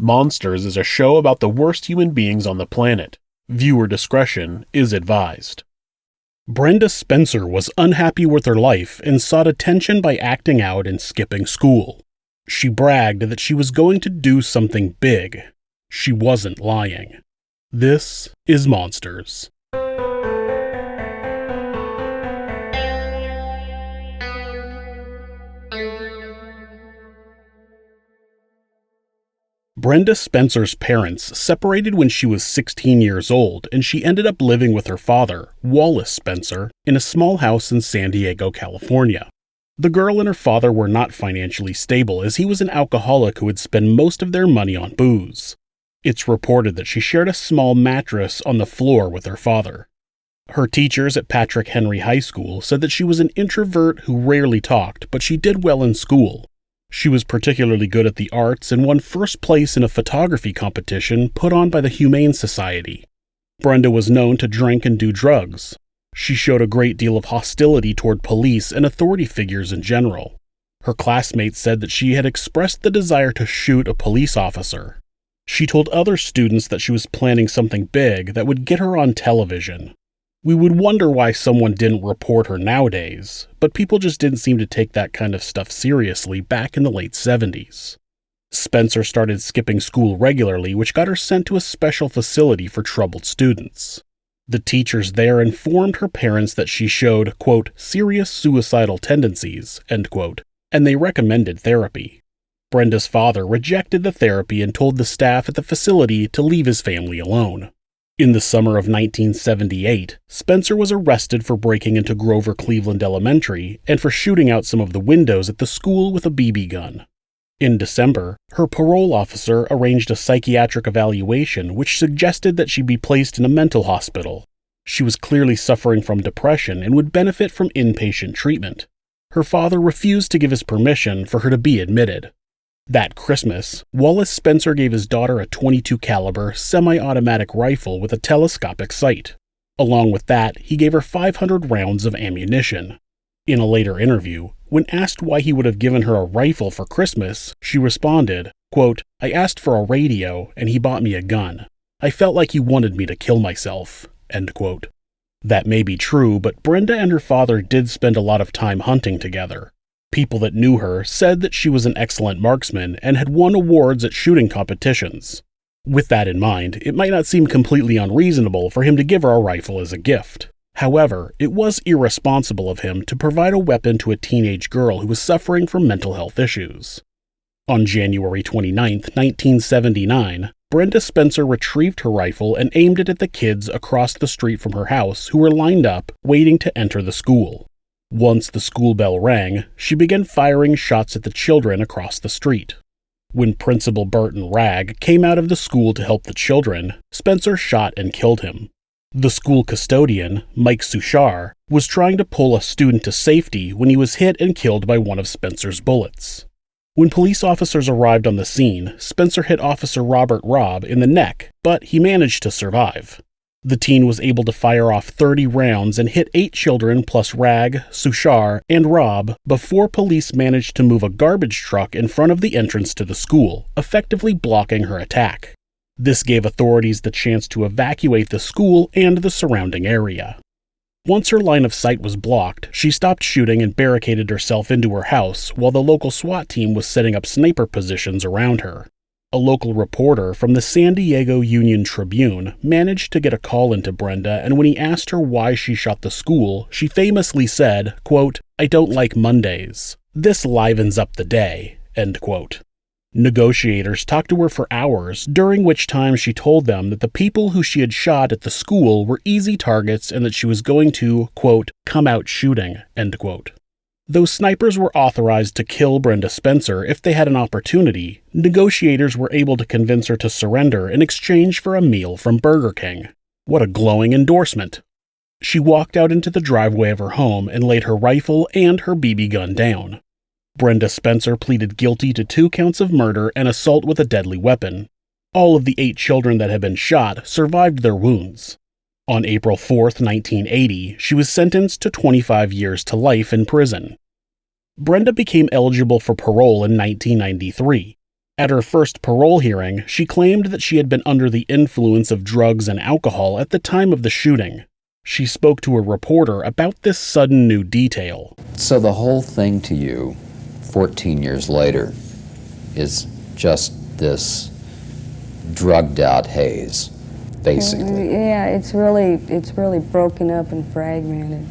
Monsters is a show about the worst human beings on the planet. Viewer discretion is advised. Brenda Spencer was unhappy with her life and sought attention by acting out and skipping school. She bragged that she was going to do something big. She wasn't lying. This is Monsters. Brenda Spencer's parents separated when she was 16 years old, and she ended up living with her father, Wallace Spencer, in a small house in San Diego, California. The girl and her father were not financially stable, as he was an alcoholic who would spend most of their money on booze. It's reported that she shared a small mattress on the floor with her father. Her teachers at Patrick Henry High School said that she was an introvert who rarely talked, but she did well in school. She was particularly good at the arts and won first place in a photography competition put on by the Humane Society. Brenda was known to drink and do drugs. She showed a great deal of hostility toward police and authority figures in general. Her classmates said that she had expressed the desire to shoot a police officer. She told other students that she was planning something big that would get her on television. We would wonder why someone didn't report her nowadays, but people just didn't seem to take that kind of stuff seriously back in the late 70s. Spencer started skipping school regularly, which got her sent to a special facility for troubled students. The teachers there informed her parents that she showed, quote, serious suicidal tendencies, end quote, and they recommended therapy. Brenda's father rejected the therapy and told the staff at the facility to leave his family alone. In the summer of 1978, Spencer was arrested for breaking into Grover Cleveland Elementary and for shooting out some of the windows at the school with a BB gun. In December, her parole officer arranged a psychiatric evaluation which suggested that she be placed in a mental hospital. She was clearly suffering from depression and would benefit from inpatient treatment. Her father refused to give his permission for her to be admitted. That Christmas, Wallace Spencer gave his daughter a .22 caliber semi-automatic rifle with a telescopic sight. Along with that, he gave her 500 rounds of ammunition. In a later interview, when asked why he would have given her a rifle for Christmas, she responded, quote, I asked for a radio and he bought me a gun. I felt like he wanted me to kill myself, end quote. That may be true, but Brenda and her father did spend a lot of time hunting together. People that knew her said that she was an excellent marksman and had won awards at shooting competitions. With that in mind, it might not seem completely unreasonable for him to give her a rifle as a gift. However, it was irresponsible of him to provide a weapon to a teenage girl who was suffering from mental health issues. On January 29, 1979, Brenda Spencer retrieved her rifle and aimed it at the kids across the street from her house who were lined up, waiting to enter the school. Once the school bell rang, she began firing shots at the children across the street. When Principal Burton Ragg came out of the school to help the children, Spencer shot and killed him. The school custodian, Mike Suchar, was trying to pull a student to safety when he was hit and killed by one of Spencer's bullets. When police officers arrived on the scene, Spencer hit Officer Robert Robb in the neck, but he managed to survive. The teen was able to fire off 30 rounds and hit 8 children plus Ragg, Suchar, and Robb before police managed to move a garbage truck in front of the entrance to the school, effectively blocking her attack. This gave authorities the chance to evacuate the school and the surrounding area. Once her line of sight was blocked, she stopped shooting and barricaded herself into her house while the local SWAT team was setting up sniper positions around her. A local reporter from the San Diego Union Tribune managed to get a call into Brenda, and when he asked her why she shot the school, she famously said, quote, I don't like Mondays. This livens up the day, end quote. Negotiators talked to her for hours, during which time she told them that the people who she had shot at the school were easy targets and that she was going to, quote, come out shooting, end quote. Though snipers were authorized to kill Brenda Spencer if they had an opportunity, negotiators were able to convince her to surrender in exchange for a meal from Burger King. What a glowing endorsement! She walked out into the driveway of her home and laid her rifle and her BB gun down. Brenda Spencer pleaded guilty to 2 counts of murder and assault with a deadly weapon. All of the 8 children that had been shot survived their wounds. On April 4, 1980, she was sentenced to 25 years to life in prison. Brenda became eligible for parole in 1993. At her first parole hearing, she claimed that she had been under the influence of drugs and alcohol at the time of the shooting. She spoke to a reporter about this sudden new detail. So the whole thing to you, 14 years later, is just this drugged-out haze, basically. Yeah, it's really broken up and fragmented.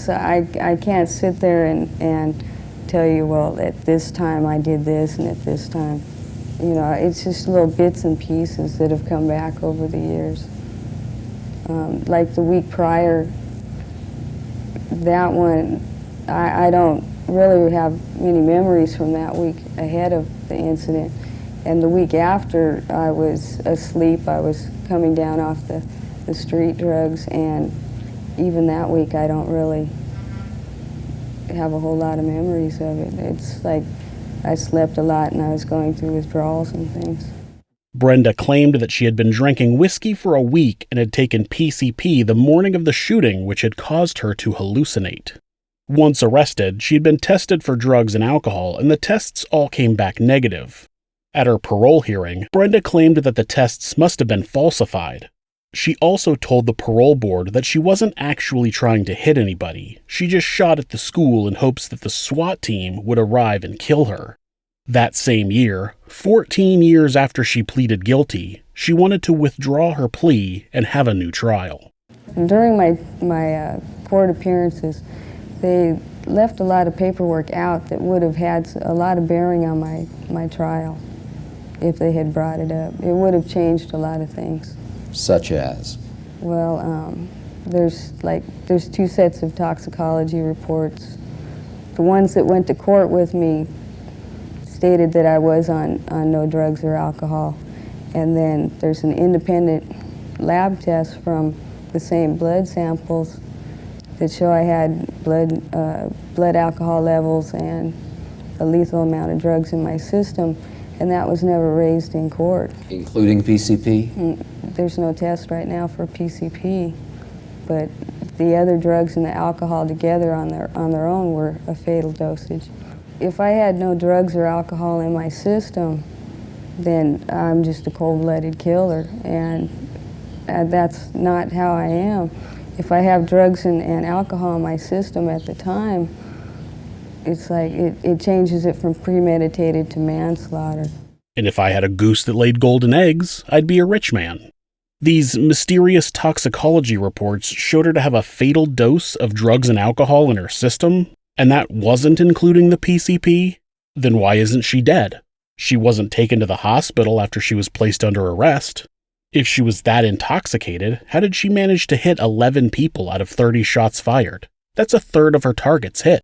I can't sit there and tell you, well, at this time I did this, and at this time, you know, it's just little bits and pieces that have come back over the years. Like the week prior, that one, I don't really have many memories from that week ahead of the incident. And the week after, I was asleep. I was coming down off the street drugs, and even that week, I don't really have a whole lot of memories of it. It's like I slept a lot and I was going through withdrawals and things. Brenda claimed that she had been drinking whiskey for a week and had taken PCP the morning of the shooting, which had caused her to hallucinate. Once arrested, she had been tested for drugs and alcohol, and the tests all came back negative. At her parole hearing, Brenda claimed that the tests must have been falsified. She also told the parole board that she wasn't actually trying to hit anybody. She just shot at the school in hopes that the SWAT team would arrive and kill her. That same year, 14 years after she pleaded guilty, she wanted to withdraw her plea and have a new trial. During my court appearances, they left a lot of paperwork out that would have had a lot of bearing on my trial if they had brought it up. It would have changed a lot of things. Such as? Well, there's two sets of toxicology reports. The ones that went to court with me stated that I was on no drugs or alcohol. And then there's an independent lab test from the same blood samples that show I had blood alcohol levels and a lethal amount of drugs in my system, and that was never raised in court. Including PCP? There's no test right now for PCP, but the other drugs and the alcohol together on their own were a fatal dosage. If I had no drugs or alcohol in my system, then I'm just a cold-blooded killer, and that's not how I am. If I have drugs and alcohol in my system at the time, it's like it changes it from premeditated to manslaughter. And if I had a goose that laid golden eggs, I'd be a rich man. These mysterious toxicology reports showed her to have a fatal dose of drugs and alcohol in her system, and that wasn't including the PCP. Then why isn't she dead? She wasn't taken to the hospital after she was placed under arrest. If she was that intoxicated, how did she manage to hit 11 people out of 30 shots fired? That's a third of her targets hit.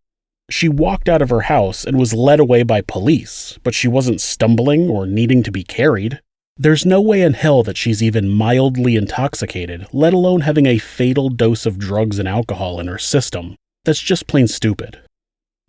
She walked out of her house and was led away by police, but she wasn't stumbling or needing to be carried. There's no way in hell that she's even mildly intoxicated, let alone having a fatal dose of drugs and alcohol in her system. That's just plain stupid.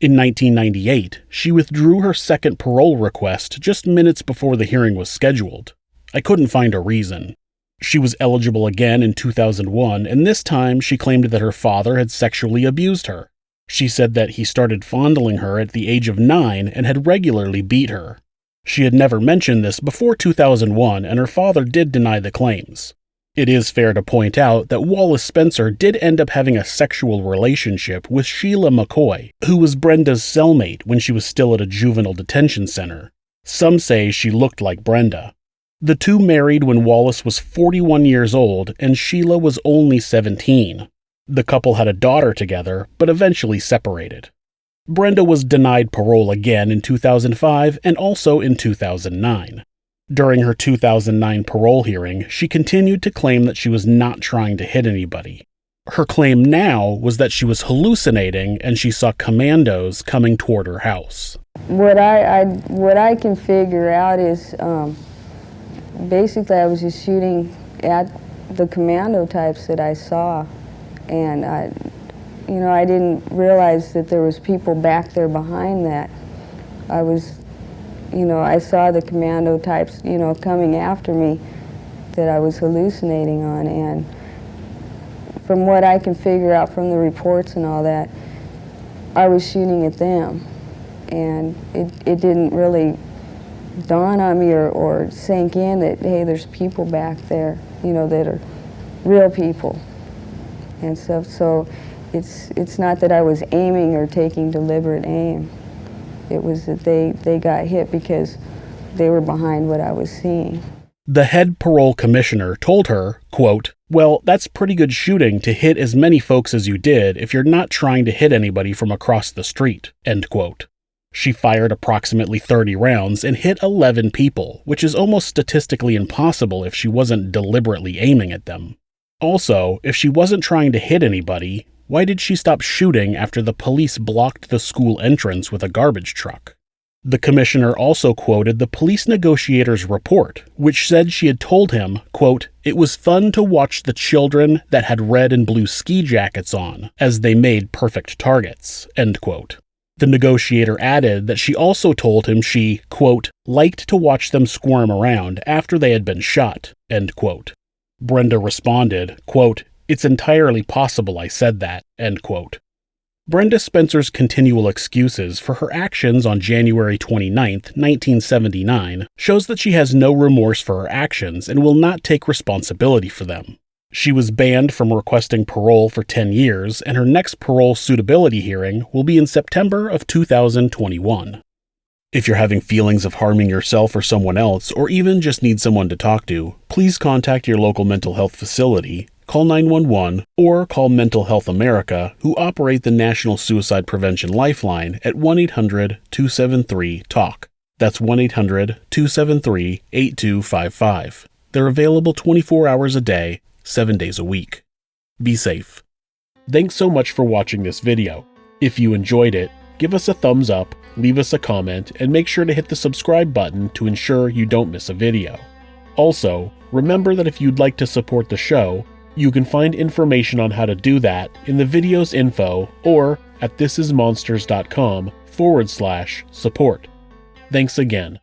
In 1998, she withdrew her second parole request just minutes before the hearing was scheduled. I couldn't find a reason. She was eligible again in 2001, and this time she claimed that her father had sexually abused her. She said that he started fondling her at the age of 9 and had regularly beat her. She had never mentioned this before 2001, and her father did deny the claims. It is fair to point out that Wallace Spencer did end up having a sexual relationship with Sheila McCoy, who was Brenda's cellmate when she was still at a juvenile detention center. Some say she looked like Brenda. The two married when Wallace was 41 years old and Sheila was only 17. The couple had a daughter together, but eventually separated. Brenda was denied parole again in 2005 and also in 2009. During her 2009 parole hearing, she continued to claim that she was not trying to hit anybody. Her claim now was that she was hallucinating and she saw commandos coming toward her house. What I can figure out is basically I was just shooting at the commando types that I saw, and I didn't realize that there was people back there behind that. I saw the commando types, coming after me that I was hallucinating on, and from what I can figure out from the reports and all that, I was shooting at them, and it didn't really dawn on me or sink in that, hey, there's people back there, you know, that are real people and stuff. So it's not that I was aiming or taking deliberate aim. It was that they got hit because they were behind what I was seeing. The head parole commissioner told her, quote, "Well, that's pretty good shooting to hit as many folks as you did if you're not trying to hit anybody from across the street," end quote. She fired approximately 30 rounds and hit 11 people, which is almost statistically impossible if she wasn't deliberately aiming at them. Also, if she wasn't trying to hit anybody, why did she stop shooting after the police blocked the school entrance with a garbage truck? The commissioner also quoted the police negotiator's report, which said she had told him, quote, "It was fun to watch the children that had red and blue ski jackets on, as they made perfect targets," end quote. The negotiator added that she also told him she, quote, "liked to watch them squirm around after they had been shot," end quote. Brenda responded, quote, "It's entirely possible I said that," end quote. Brenda Spencer's continual excuses for her actions on January 29, 1979, shows that she has no remorse for her actions and will not take responsibility for them. She was banned from requesting parole for 10 years, and her next parole suitability hearing will be in September of 2021. If you're having feelings of harming yourself or someone else, or even just need someone to talk to, please contact your local mental health facility, call 911, or call Mental Health America, who operate the National Suicide Prevention Lifeline at 1-800-273-TALK. That's 1-800-273-8255. They're available 24 hours a day, 7 days a week. Be safe. Thanks so much for watching this video. If you enjoyed it, give us a thumbs up, leave us a comment, and make sure to hit the subscribe button to ensure you don't miss a video. Also, remember that if you'd like to support the show, you can find information on how to do that in the video's info or at thisismonsters.com/support. Thanks again.